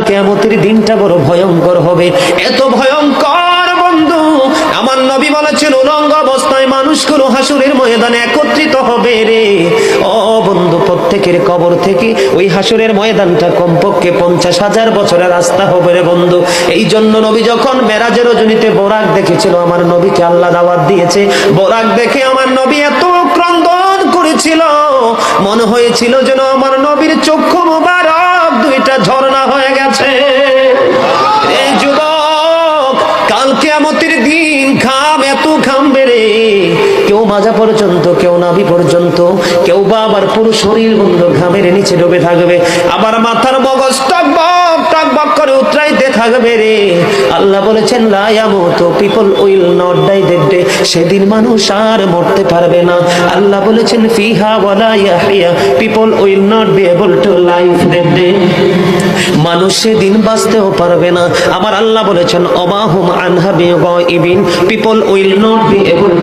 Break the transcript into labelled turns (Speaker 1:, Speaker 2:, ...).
Speaker 1: কিয়ামতের দিনটা বড় ভয়ঙ্কর হবে, এত ভয়ঙ্কর বন্ধু। আমার নবী বলেছেন উলঙ্গ অবস্থায় মানুষগুলো হাসরের ময়দানে একত্রিত হবে রে। ও বন্ধু, প্রত্যেকের কবর থেকে ওই হাসরের ময়দানটা কমপক্ষে 50,000 বছরের রাস্তা হবে রে বন্ধু। এই জন্য নবী যখন মেরাজের রজনীতে বোরাক দেখেছিল, আমার নবীকে আল্লাহ দাওয়াত দিয়েছে, বোরাক দেখে আমার নবী এত ক্রন্দন করেছিল, মনে হয়েছিল যেন আমার নবীর চক্ষু মুবারক দুইটা ঝর্ণা হয়ে গেছে। এই যুবক, কাল কিয়ামতের দিন ঘাম এত ঘামবে রে, কেউ মাজা পর্যন্ত, কেউ নাভি পর্যন্ত, কেউ বা আবার পুরো শরীর বন্ধু ঘামের নিচে ডুবে থাকবে, আবার মাথার মগজ টকবক টকবক করে উতরাইতে থাকবে রে। আল্লাহ বলেছেন লা ইয়ামুতু, people will not die that day, সেদিন মানুষ আর মরতে পারবে না। আল্লাহ বলেছেন ফিহা ওয়ালা ইয়াহইয়া, people will not be able to live that day, মানুষ সেদিন বাঁচতেও পারবে না। আমার আল্লাহ বলেছেন ওমা হুম আনহা বিগাইবিন, people will not be able